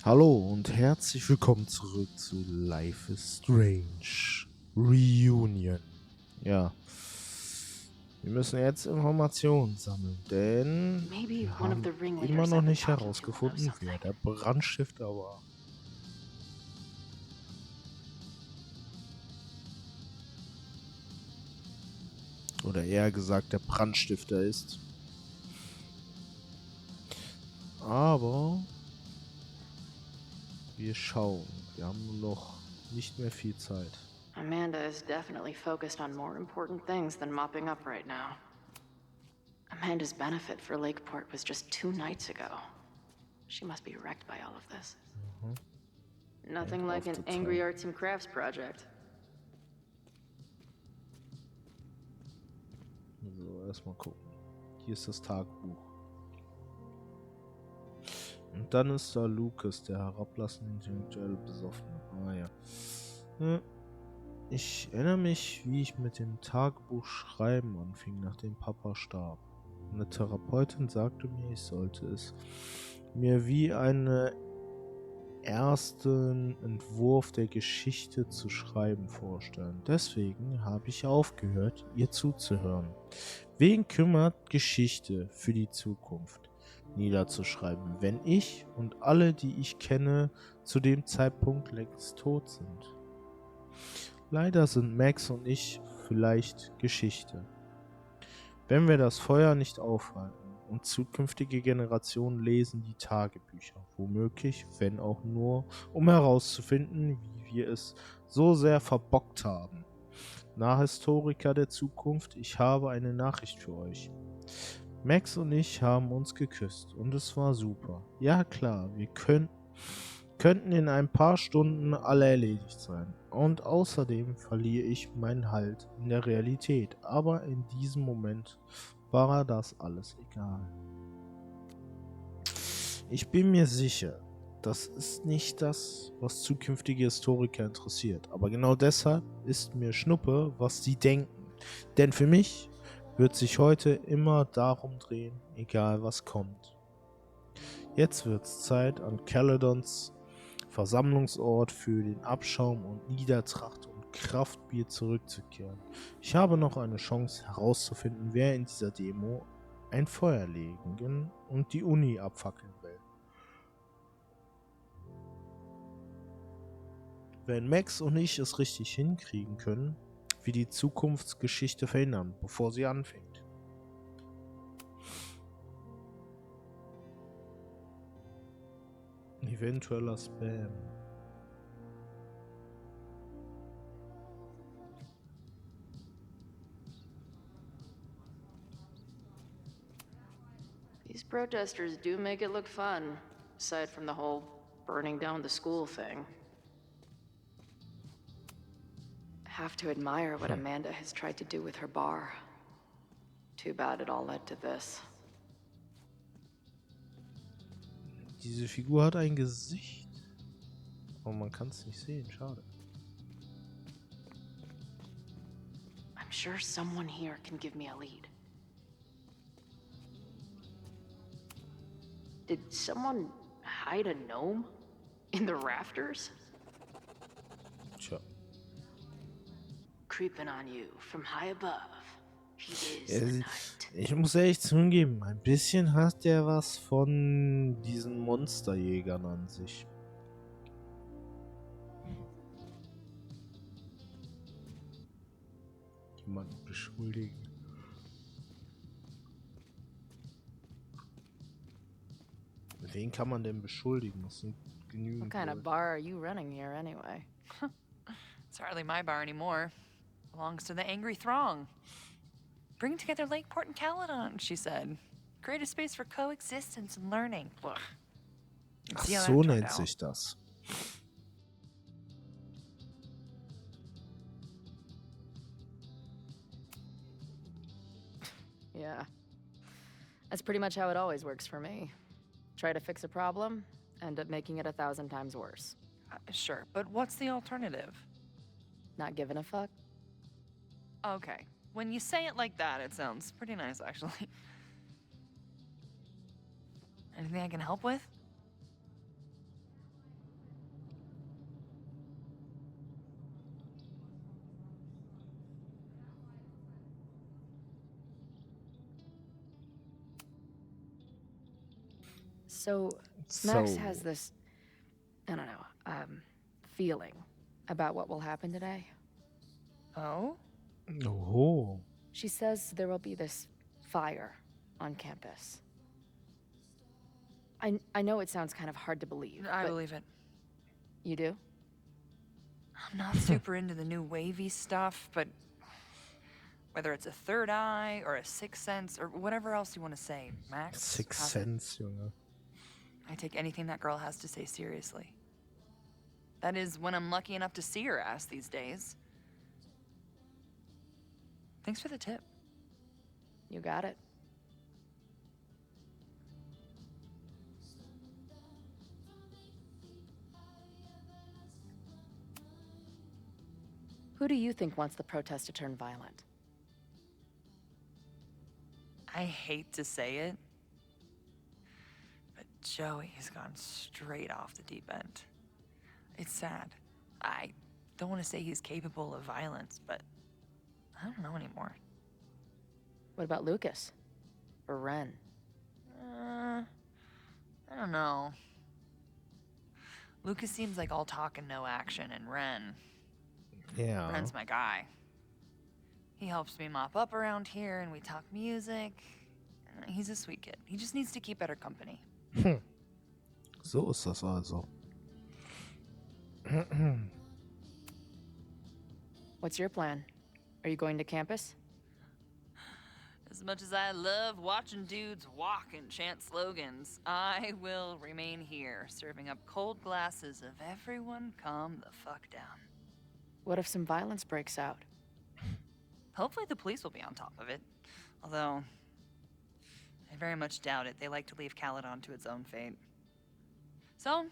Hallo und herzlich willkommen zurück zu Life is Strange Reunion. Ja, wir müssen jetzt Informationen sammeln, denn wir haben immer noch nicht herausgefunden, wer der Brandstifter war. Oder eher gesagt, der Brandstifter ist. Aber wir schauen. Wir haben nur noch nicht mehr viel Zeit. Amanda is definitely focused on more important things than mopping up right now. Amanda's benefit for Lakeport was just 2 nights ago. She must be wrecked by all of this. Nothing like an angry arts and crafts project. So, erstmal gucken. Hier ist das Tagebuch. Und dann ist da Lucas, der herablassende intellektuell Besoffene. Ah ja. Ich erinnere mich, wie ich mit dem Tagebuch schreiben anfing, nachdem Papa starb. Eine Therapeutin sagte mir, ich sollte es mir wie einen ersten Entwurf der Geschichte zu schreiben vorstellen. Deswegen habe ich aufgehört, ihr zuzuhören. Wen kümmert Geschichte für die Zukunft niederzuschreiben, wenn ich und alle, die ich kenne, zu dem Zeitpunkt längst tot sind? Leider sind Max und ich vielleicht Geschichte. Wenn wir das Feuer nicht aufhalten und zukünftige Generationen lesen die Tagebücher, womöglich, wenn auch nur, um herauszufinden, wie wir es so sehr verbockt haben. Historiker der Zukunft, ich habe eine Nachricht für euch. Max und ich haben uns geküsst und es war super. Ja klar, wir könnten in ein paar Stunden alle erledigt sein. Und außerdem verliere ich meinen Halt in der Realität. Aber in diesem Moment war das alles egal. Ich bin mir sicher, das ist nicht das, was zukünftige Historiker interessiert. Aber genau deshalb ist mir Schnuppe, was sie denken. Denn für mich wird sich heute immer darum drehen, egal was kommt. Jetzt wird's Zeit, an Caledons Versammlungsort für den Abschaum und Niedertracht und Kraftbier zurückzukehren. Ich habe noch eine Chance herauszufinden, wer in dieser Demo ein Feuer legen und die Uni abfackeln will. Wenn Max und ich es richtig hinkriegen können, wir die Zukunftsgeschichte verhindern, bevor sie anfängt. Eventueller Spam. These protesters do make it look fun, aside from the whole burning down the school thing. Have to admire what Amanda has tried to do with her bar. Too bad it all led to this. Diese Figur hat ein Gesicht. Aber man kann es nicht sehen, schade. I'm sure someone here can give me a lead. Did someone hide a gnome in the rafters? Tja. Creeping on you from high above. He is the night. Ich muss ehrlich zugeben, ein bisschen hat der was von diesen Monsterjägern an sich. Jemanden beschuldigen. Wen kann man denn beschuldigen? Das sind genügend. What kind of bar are you running here anyway? It's hardly my bar anymore. Belongs to the angry throng. Bring together Lakeport and Caledon, she said. Create a space for coexistence and learning. Ach, so nennt sich das. Yeah. That's pretty much how it always works for me. Try to fix a problem, end up making it 1,000 times worse. Sure, but what's the alternative? Not giving a fuck? Okay, when you say it like that, it sounds pretty nice, actually. Anything I can help with? So, Max has So. this, I don't know, feeling about what will happen today. Oh? Oh. She says there will be this fire on campus. I know it sounds kind of hard to believe, I but believe it. you do? I'm not super into the new wavy stuff, but whether it's a third eye or a sixth sense or whatever else you want to say, Max Sixth has it. Sense, Junge. I take anything that girl has to say seriously. That is when I'm lucky enough to see her ass these days. Thanks for the tip. You got it. Who do you think wants the protest to turn violent? I hate to say it, but Joey has gone straight off the deep end. It's sad. I don't want to say he's capable of violence, but I don't know anymore. What about Lucas? Or Ren? I don't know. Lucas seems like all talk and no action, and Ren's my guy. He helps me mop up around here, and we talk music. He's a sweet kid. He just needs to keep better company. So ist das also. What's your plan? Are you going to campus? As much as I love watching dudes walk and chant slogans, I will remain here, serving up cold glasses of everyone calm the fuck down. What if some violence breaks out? Hopefully the police will be on top of it. Although, I very much doubt it. They like to leave Caledon to its own fate. So,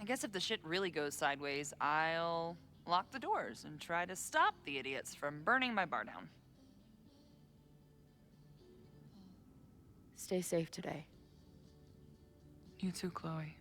I guess if the shit really goes sideways, I'll lock the doors and try to stop the idiots from burning my bar down. Stay safe today. You too, Chloe.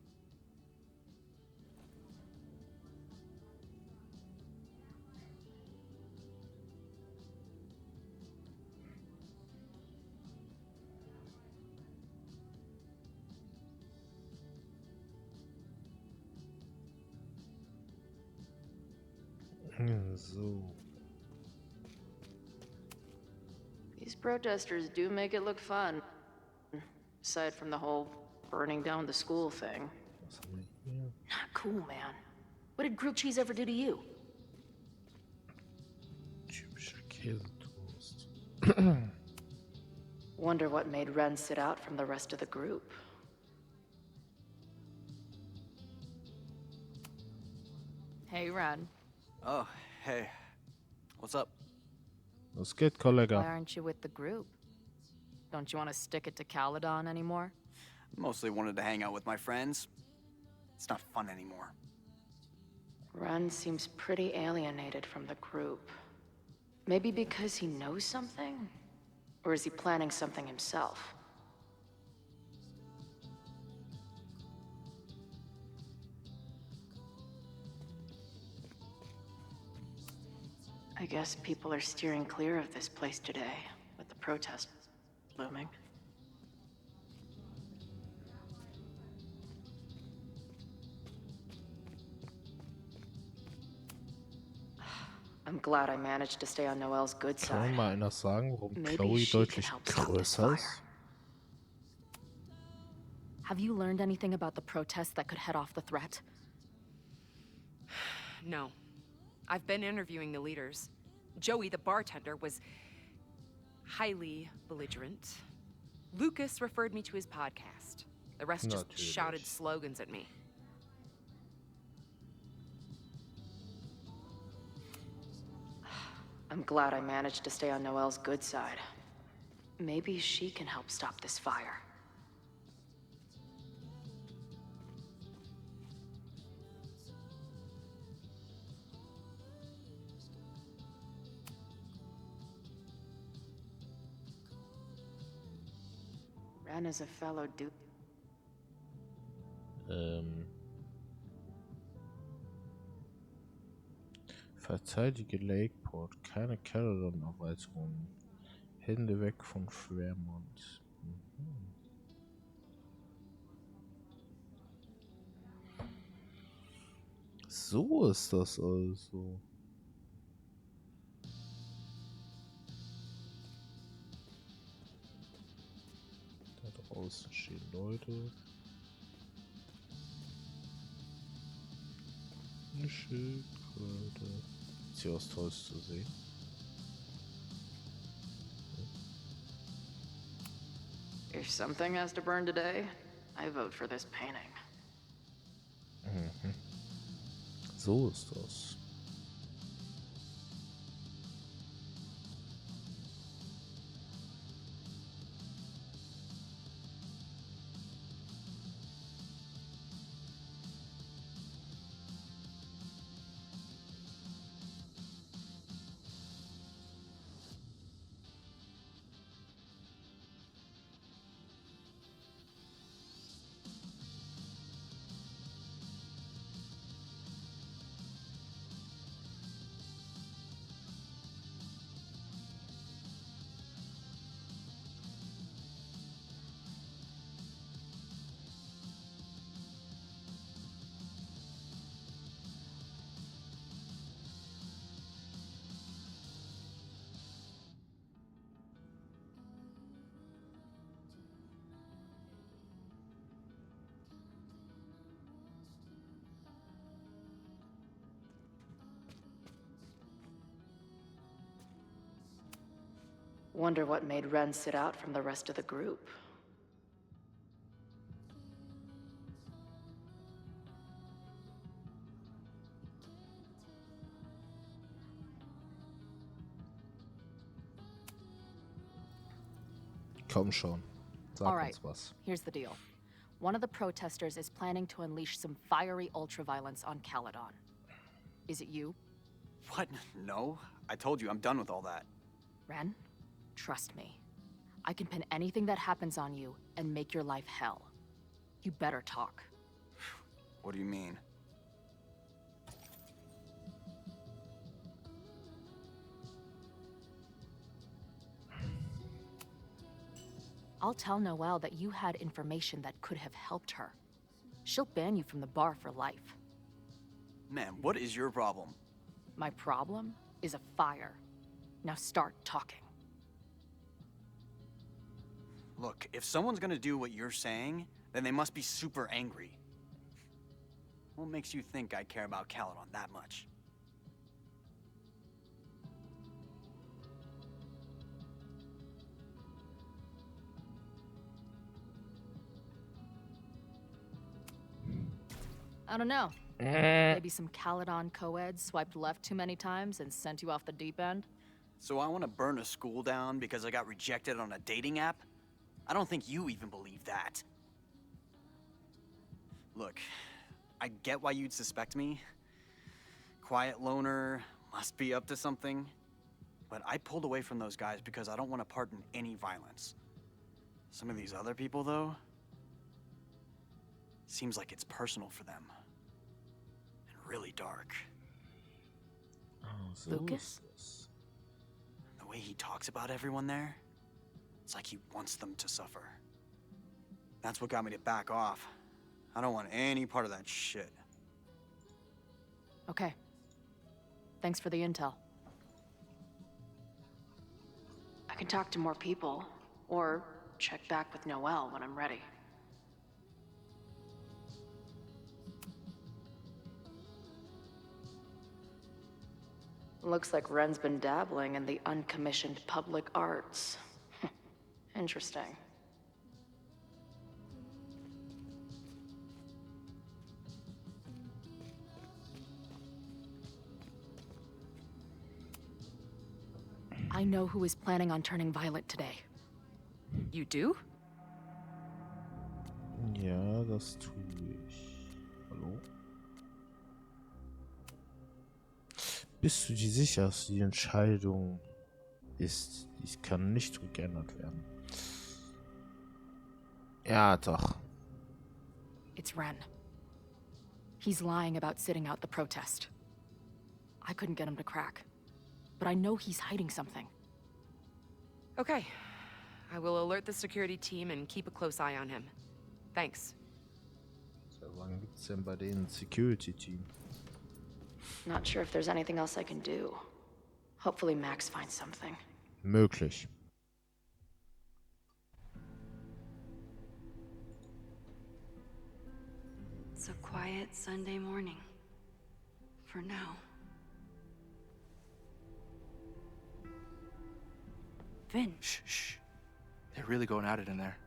So. These protesters do make it look fun. Aside from the whole burning down the school thing. Was haben wir hier? Not cool, man. What did grilled cheese ever do to you? Typischer Käsetoast. Wonder what made Ren sit out from the rest of the group. Hey, Ren. Oh, hey. What's up? Was geht, Why Kollege? aren't you with the group? Don't you want to stick it to Caledon anymore? Mostly wanted to hang out with my friends. It's not fun anymore. Ren seems pretty alienated from the group. Maybe because he knows something? Or is he planning something himself? I guess people are steering clear of this place today, with the protest looming. I'm glad I managed to stay on Noelle's good Kann mir side. mal einer sagen, warum Maybe Chloe she can deutlich help stop this größer fire. ist? Have you learned anything about the protest that could head off the threat? No. I've been interviewing the leaders. Joey, the bartender, was highly belligerent. Lucas referred me to his podcast. The rest just Natürlich. shouted slogans at me. I'm glad I managed to stay on Noelle's good side. Maybe she can help stop this fire. Ren is a fellow dude. Verteidige Lakeport. Keine Caledon-Erweiterungen. Hände weg von Fremont. Mhm. So ist das also. Da draußen stehen Leute. Eine Schildkröte. Ist hier was Tolles zu sehen? If something has to burn today, I vote for this painting. So ist das. Wonder what made Ren sit out from the rest of the group. Komm schon. Sag All right, uns was. here's the deal. One of the protesters is planning to unleash some fiery ultraviolence on Caledon. Is it you? What? No. I told you, I'm done with all that. Ren? Trust me. I can pin anything that happens on you and make your life hell. You better talk. What do you mean? I'll tell Noelle that you had information that could have helped her. She'll ban you from the bar for life. Man, what is your problem? My problem is a fire. Now start talking. Look, if someone's gonna do what you're saying, then they must be super angry. What makes you think I care about Caledon that much? I don't know. Maybe some Caledon co-eds swiped left too many times and sent you off the deep end? So I want to burn a school down because I got rejected on a dating app? I don't think you even believe that. Look, I get why you'd suspect me. Quiet loner, must be up to something. But I pulled away from those guys because I don't want to part in any violence. Some of these other people, though, seems like it's personal for them. And really dark. Oh, so Lucas? ist das. The way he talks about everyone there, it's like he wants them to suffer. That's what got me to back off. I don't want any part of that shit. Okay. Thanks for the intel. I can talk to more people, or check back with Noelle when I'm ready. Looks like Ren's been dabbling in the uncommissioned public arts. Interesting. I know who is planning on turning violent today. You do? Ja, das tue ich. Hallo? Bist du dir sicher, dass die Entscheidung ist? Die kann nicht rückgeändert werden. Ja, doch. It's Ren. He's lying about sitting out the protest. I couldn't get him to crack. But I know he's hiding something. Okay. I will alert the security team and keep a close eye on him. Thanks. Seit wann gibt es denn bei denen Security-Team? Not sure if there's anything else I can do. Hopefully Max finds something. Möglich. It's a quiet Sunday morning. For now. Vin. Shh. They're really going at it in there.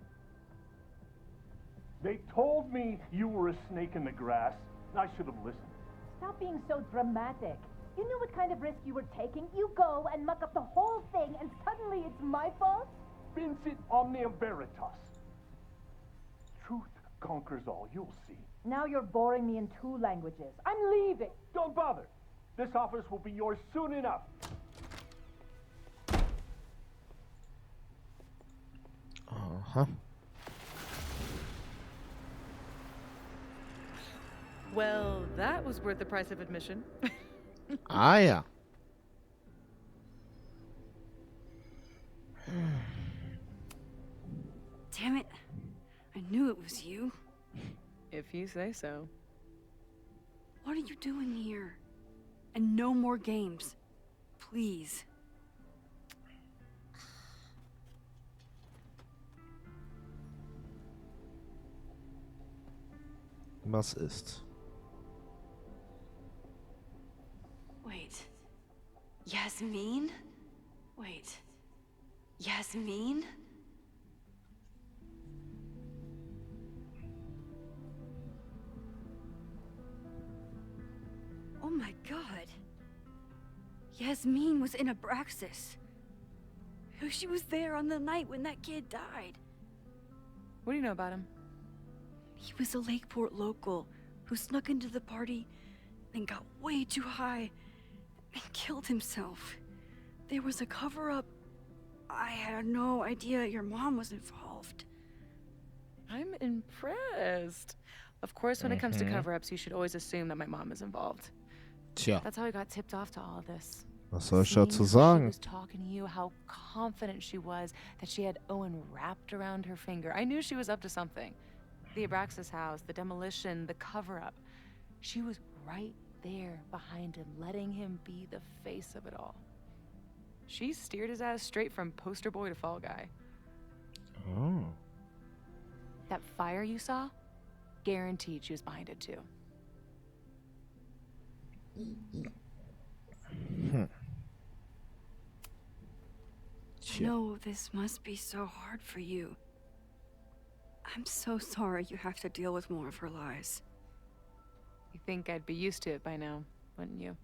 They told me you were a snake in the grass. I should have listened. Stop being so dramatic. You knew what kind of risk you were taking. You go and muck up the whole thing, and suddenly it's my fault? Vincit omnium veritas. Truth conquers all, you'll see. Now you're boring me in 2 languages. I'm leaving. Don't bother. This office will be yours soon enough. Aha. Well, that was worth the price of admission. Ah ja. Damn it. I knew it was you. If you say so. What are you doing here? And no more games. Please. Was ist? Wait. Yasmin? Wait. Yasmin? Oh my god. Yasmin was in Abraxas. She was there on the night when that kid died. What do you know about him? He was a Lakeport local who snuck into the party, then got way too high and killed himself. There was a cover-up. I had no idea your mom was involved. I'm impressed. Of course, when it comes to cover-ups, you should always assume that my mom is involved. Tja, That's how I got tipped off to all of this. was soll ich Seeing dazu how She sagen? was talking to you, how confident she was that she had Owen wrapped around her finger. I knew she was up to something. The Abraxas house, the demolition, the cover-up. She was right there behind him, letting him be the face of it all. She steered his ass straight from poster boy to fall guy. Oh. That fire you saw? Guaranteed she was behind it too. I Tja. know this must be so hard for you. I'm so sorry you have to deal with more of her lies. You think I'd be used to it by now, wouldn't you?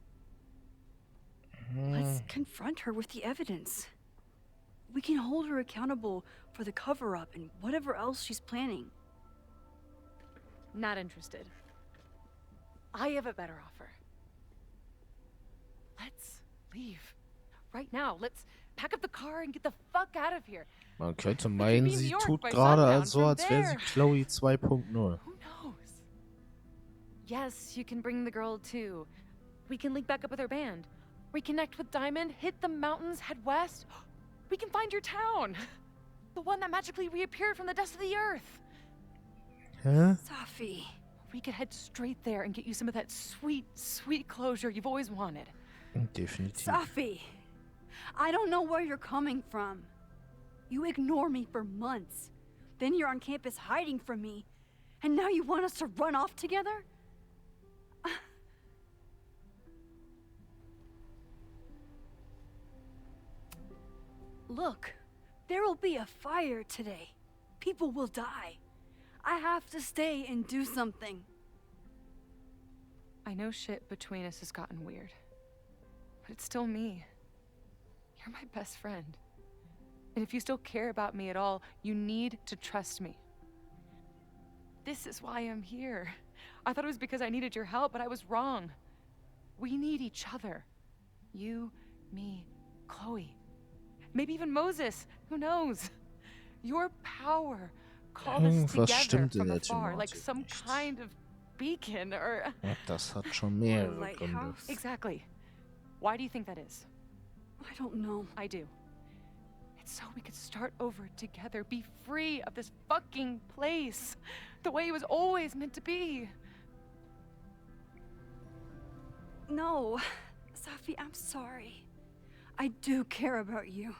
Let's confront her with the evidence. We can hold her accountable for the cover-up and whatever else she's planning. Not interested. I have a better offer. Let's leave. Right now. Let's pack up the car and get the fuck out of here. Man könnte be meinen, in New sie York tut by gerade sundown so, from als wäre sie there. Chloe 2.0. Who knows? Yes, you can bring the girl too. We can link back up with our band. Reconnect with Diamond, hit the mountains, head west. We can find your town. The one that magically reappeared from the dust of the earth. Hä? Safi, We could head straight there and get you some of that sweet, sweet closure you've always wanted. Definitiv. Safi, I don't know where you're coming from. You ignore me for months. Then you're on campus hiding from me. And now you want us to run off together? Look, there will be a fire today. People will die. I have to stay and do something. I know shit between us has gotten weird. But it's still me. You're my best friend. And if you still care about me at all, you need to trust me. This is why I'm here. I thought it was because I needed your help, but I was wrong. We need each other. You, me, Chloe. Maybe even Moses. Who knows? Your power called us Was together stimmt in from der afar, like Thematik some nicht? kind of beacon or... Ja, das hat schon mehrere Gründe. Lighthouse? Exactly. Why do you think that is? I don't know. I do. It's so we could start over together, be free of this fucking place, the way it was always meant to be. No, Safi, I'm sorry. I do care about you.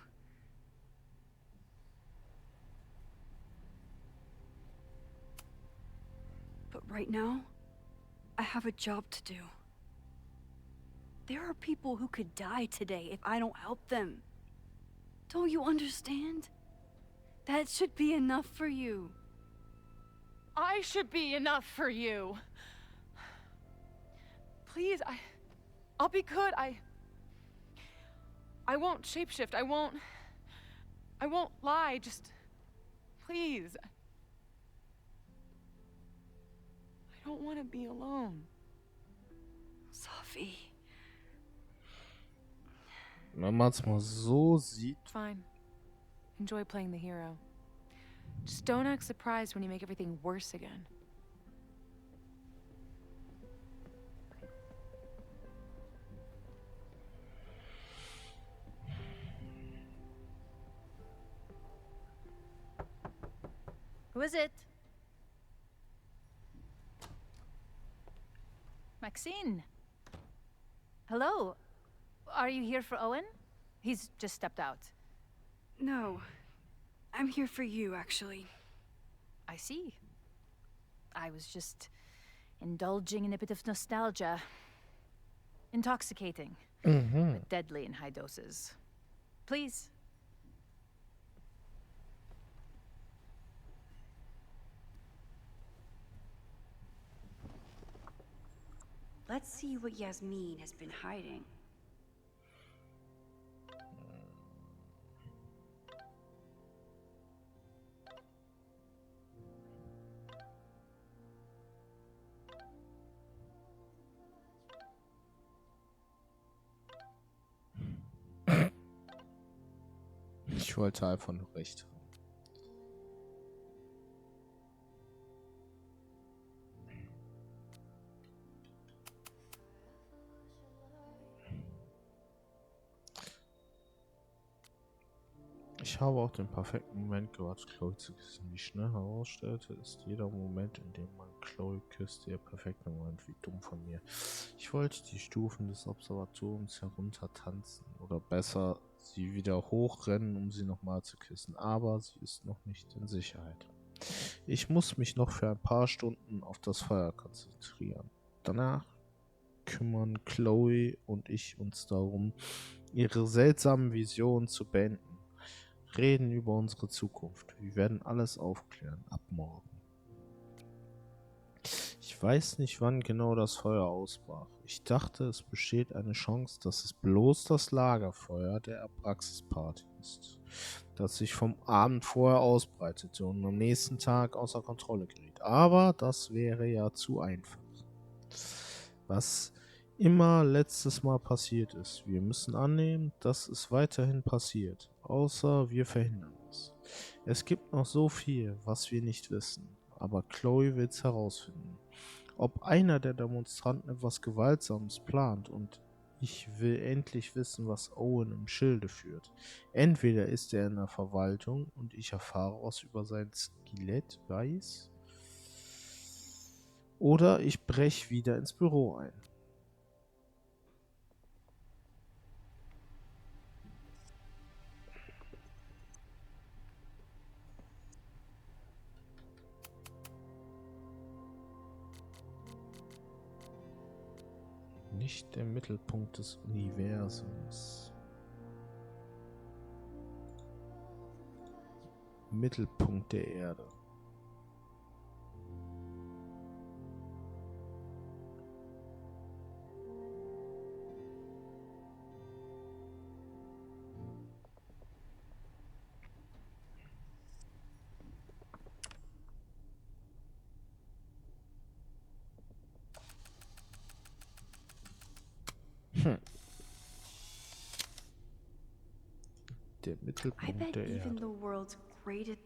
But right now, I have a job to do. There are people who could die today if I don't help them. Don't you understand? That should be enough for you. I should be enough for you. Please, I'll be good. I won't shapeshift. I won't lie. Just please. I don't want to be alone. Safi. Wenn man es mal so sieht. Fine. Enjoy playing the hero. Just don't act surprised when you make everything worse again. Who is it? Maxine. Hello. Are you here for Owen? He's just stepped out. No. I'm here for you, actually. I see. I was just indulging in a bit of nostalgia. Intoxicating, but deadly in high doses. Please. Let's see what Yasmin has been hiding. Ich wollte einfach nur recht haben. Ich habe auch den perfekten Moment gewartet, Chloe zu küssen. Wie schnell herausstellte, ist jeder Moment, in dem man Chloe küsst, der perfekte Moment. Wie dumm von mir. Ich wollte die Stufen des Observatoriums heruntertanzen. Oder besser, sie wieder hochrennen, um sie nochmal zu küssen. Aber sie ist noch nicht in Sicherheit. Ich muss mich noch für ein paar Stunden auf das Feuer konzentrieren. Danach kümmern Chloe und ich uns darum, ihre seltsamen Visionen zu beenden. Reden über unsere Zukunft. Wir werden alles aufklären. Ab morgen. Ich weiß nicht, wann genau das Feuer ausbrach. Ich dachte, es besteht eine Chance, dass es bloß das Lagerfeuer der Abraxas-Party ist, das sich vom Abend vorher ausbreitete und am nächsten Tag außer Kontrolle geriet. Aber das wäre ja zu einfach. Was immer letztes Mal passiert ist. Wir müssen annehmen, dass es weiterhin passiert, außer wir verhindern es. Es gibt noch so viel, was wir nicht wissen, aber Chloe will es herausfinden. Ob einer der Demonstranten etwas Gewaltsames plant, und ich will endlich wissen, was Owen im Schilde führt. Entweder ist er in der Verwaltung und ich erfahre, was über sein Skelett weiß, oder ich breche wieder ins Büro ein. Nicht der Mittelpunkt des Universums. Mittelpunkt der Erde. Der I Mittelpunkt bet der even Erde. the world's greatest.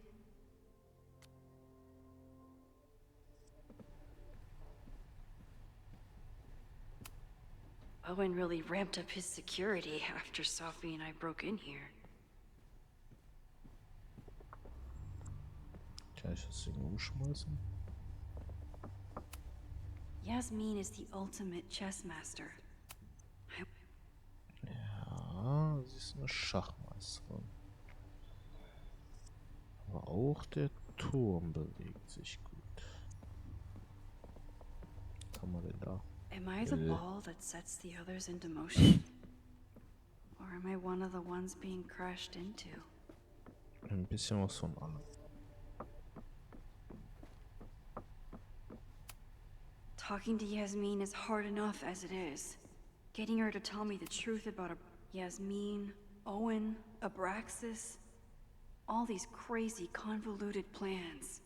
Owen really ramped up his security after Sophie and I broke in here. Kann ich das Ding umschmeißen? Yasmin is the ultimate chess master. Ja, sie ist eine Schachmeisterin. Aber auch der Turm bewegt sich gut. Was haben wir denn da? Am I the ball that sets the others into motion? Or am I one of the ones being crashed into? Ein bisschen was von allem. Talking to Yasmin is hard enough as it is. Getting her to tell me the truth about Yasmin, Owen, Abraxas, all these crazy, convoluted plans.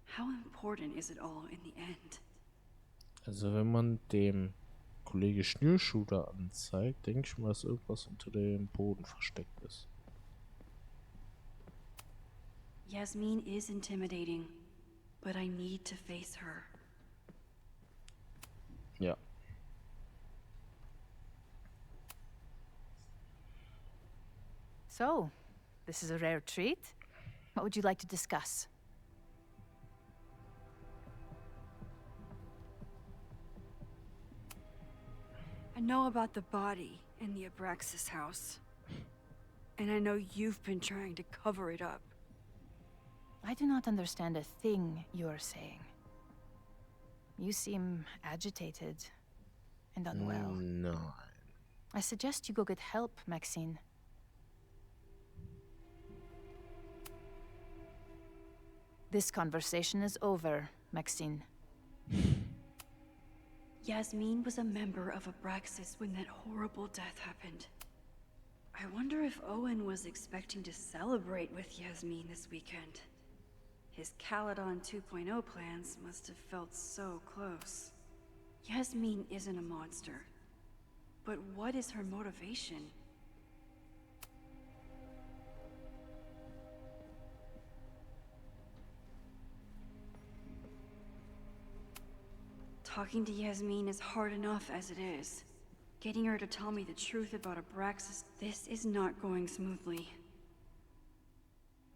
How important is it all in the end? Also wenn man dem Kollege Schnürschuh da anzeigt, denke ich mal, dass irgendwas unter dem Boden versteckt ist. Yasmin is intimidating, but I need to face her. Ja. So, this is a rare treat. What would you like to discuss? I know about the body in the Abraxas house. And I know you've been trying to cover it up. I do not understand a thing you are saying. You seem agitated and unwell. No. I suggest you go get help, Maxine. This conversation is over, Maxine. Yasmin was a member of Abraxas when that horrible death happened. I wonder if Owen was expecting to celebrate with Yasmin this weekend. His Caledon 2.0 plans must have felt so close. Yasmin isn't a monster. But what is her motivation? Talking to Yasmin is hard enough as it is. Getting her to tell me the truth about Abraxas, this is not going smoothly.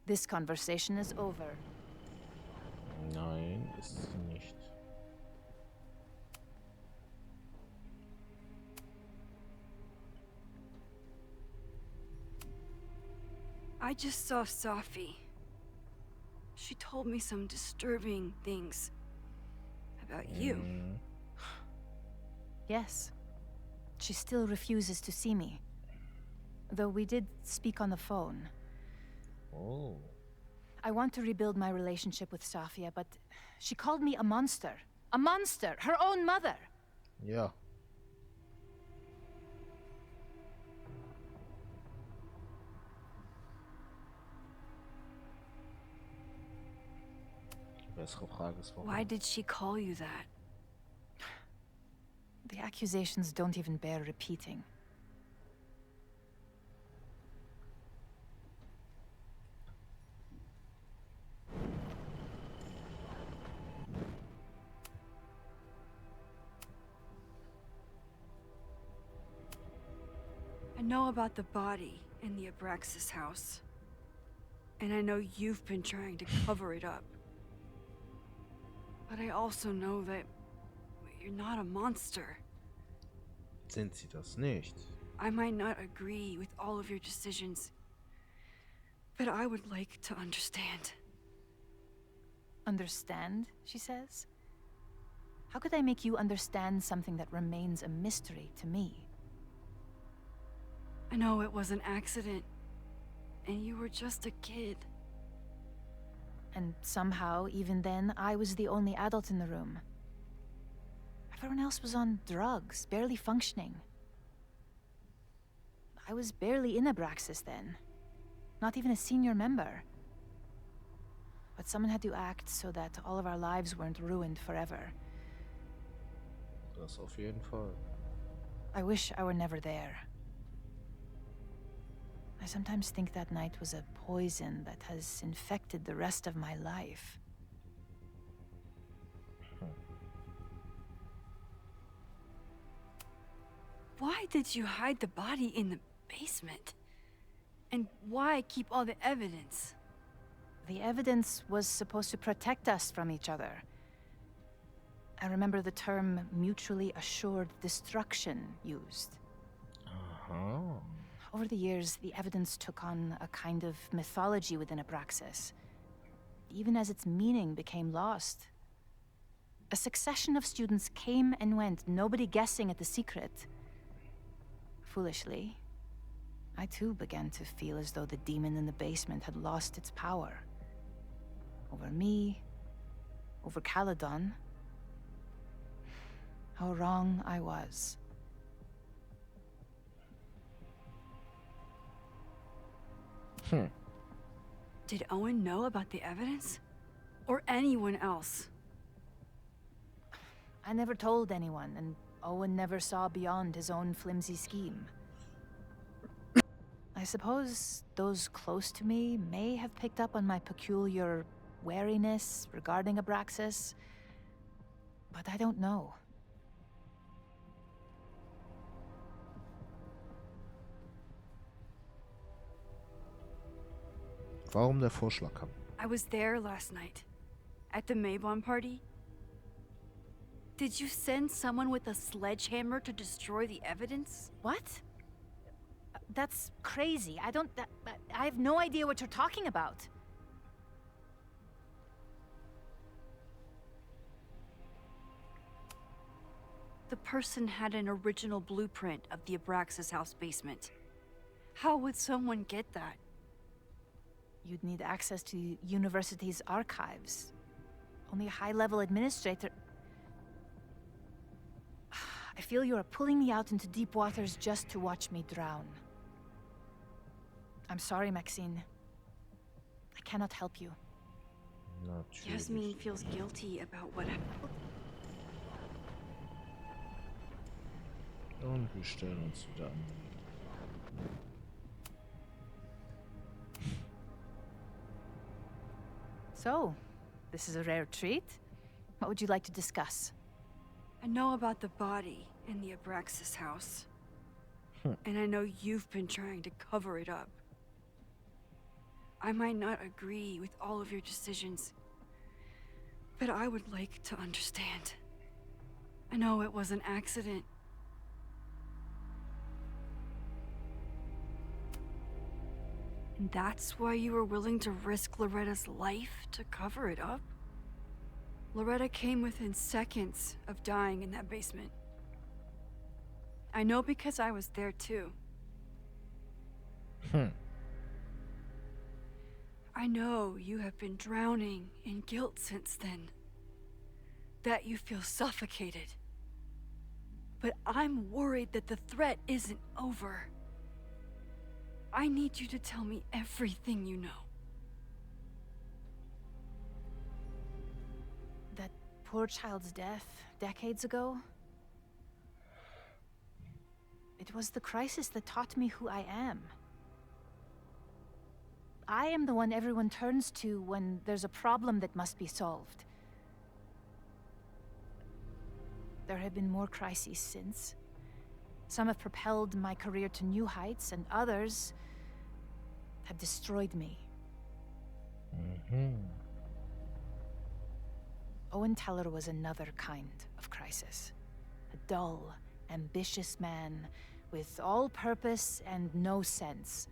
This conversation is over. Nein, ist sie nicht. I just saw Safi. She told me some disturbing things about you. Yes. She still refuses to see me. Though we did speak on the phone. Oh. I want to rebuild my relationship with Safia, but she called me a monster. A monster! Her own mother! Ja. Die bessere Frage ist, warum? Why did she call you that? The accusations don't even bear repeating. I know about the body in the Abraxas house. And I know you've been trying to cover it up. But I also know that you're not a monster. Sind sie das nicht? I might not agree with all of your decisions, but I would like to understand. Understand, she says? How could I make you understand something that remains a mystery to me? I know it was an accident, and you were just a kid. And somehow, even then, I was the only adult in the room. Everyone else was on drugs, barely functioning. I was barely in Abraxas then. Not even a senior member. But someone had to act so that all of our lives weren't ruined forever. Das auf jeden Fall. I wish I were never there. I sometimes think that night was a poison that has infected the rest of my life. Why did you hide the body in the basement? And why keep all the evidence? The evidence was supposed to protect us from each other. I remember the term mutually assured destruction used. Oh. Over the years, the evidence took on a kind of mythology within Abraxas, even as its meaning became lost. A succession of students came and went, nobody guessing at the secret. Foolishly, I too began to feel as though the demon in the basement had lost its power. Over me, over Caledon. How wrong I was. Did Owen know about the evidence? Or anyone else? I never told anyone, and Owen never saw beyond his own flimsy scheme. I suppose those close to me may have picked up on my peculiar wariness regarding Abraxas, but I don't know. Warum der Vorschlag kam? I was there last night. At the Maybon party. Did you send someone with a sledgehammer to destroy the evidence? What? That's crazy. I have no idea what you're talking about. The person had an original blueprint of the Abraxas house basement. How would someone get that? You'd need access to the university's archives. Only a high-level administrator... I feel you are pulling me out into deep waters just to watch me drown. I'm sorry, Maxine. I cannot help you. Yasmin feels guilty about what happened. Und wir stellen uns wieder an. So, this is a rare treat. What would you like to discuss? I know about the body in the Abraxas house. And I know you've been trying to cover it up. I might not agree with all of your decisions, but I would like to understand. I know it was an accident. And that's why you were willing to risk Loretta's life to cover it up? Loretta came within seconds of dying in that basement. I know because I was there too. I know you have been drowning in guilt since then. That you feel suffocated. But I'm worried that the threat isn't over. I need you to tell me everything you know. That poor child's death decades ago? It was the crisis that taught me who I am. I am the one everyone turns to when there's a problem that must be solved. There have been more crises since. Some have propelled my career to new heights, and others have destroyed me. Owen Teller was another kind of crisis. A dull, ambitious man with all purpose and no sense.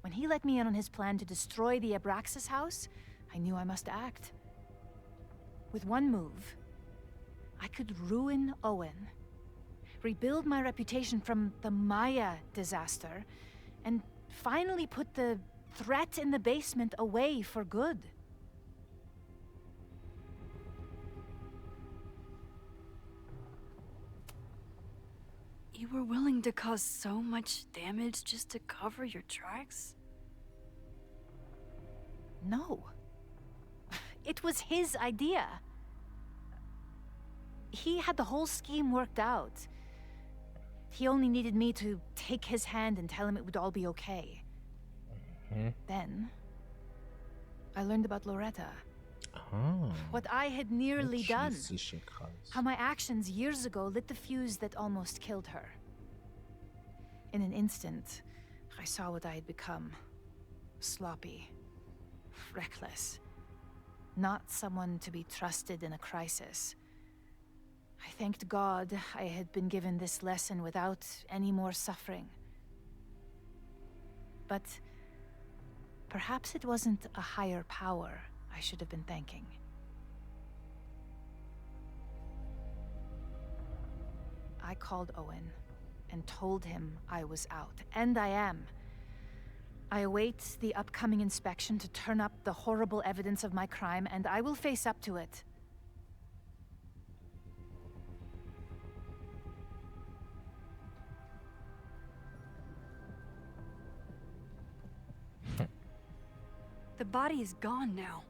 When he let me in on his plan to destroy the Abraxas house, I knew I must act. With one move, I could ruin Owen, rebuild my reputation from the Maya disaster, and finally put the threat in the basement away for good. You were willing to cause so much damage just to cover your tracks? No. It was his idea. He had the whole scheme worked out. He only needed me to take his hand and tell him it would all be okay. Then, I learned about Loretta. What I had nearly done. How my actions years ago lit the fuse that almost killed her. In an instant, I saw what I had become. Sloppy. Reckless. Not someone to be trusted in a crisis. I thanked God I had been given this lesson without any more suffering. But perhaps it wasn't a higher power I should have been thanking. I called Owen and told him I was out, and I am. I await the upcoming inspection to turn up the horrible evidence of my crime, and I will face up to it. The body is gone now.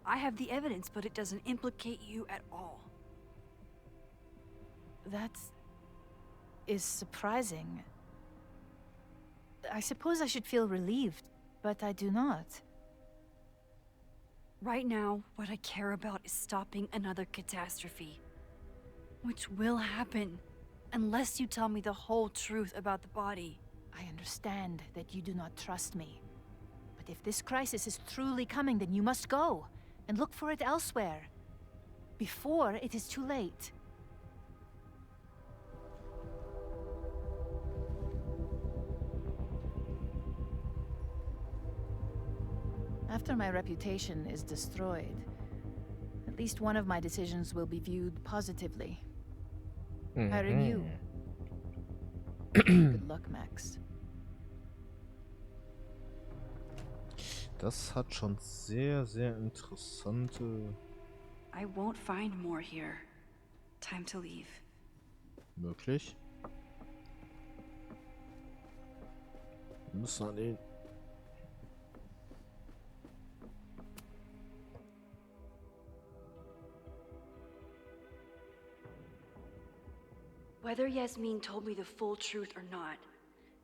I have the evidence, but it doesn't implicate you at all. That is surprising. I suppose I should feel relieved, but I do not. Right now, what I care about is stopping another catastrophe. Which will happen, unless you tell me the whole truth about the body. I understand that you do not trust me. But if this crisis is truly coming, then you must go and look for it elsewhere. Before it is too late. After my reputation is destroyed, at least one of my decisions will be viewed positively. Hiring you. Good luck, Max. Das hat schon sehr, sehr interessante I won't find more here. Time to leave. möglich. Wir müssen an den Whether Yasmin told me the full truth or not,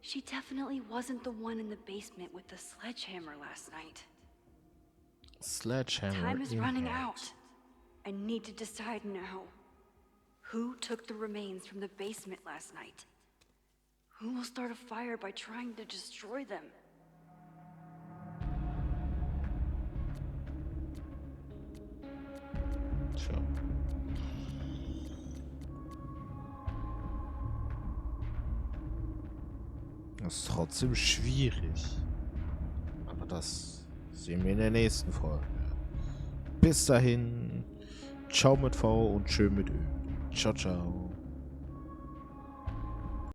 she definitely wasn't the one in the basement with the sledgehammer last night. Sledgehammer. Time is running out. I need to decide now. Who took the remains from the basement last night? Who will start a fire by trying to destroy them? Tja. Das ist trotzdem schwierig. Aber das sehen wir in der nächsten Folge. Bis dahin. Ciao mit V und schön mit Ö. Ciao, ciao.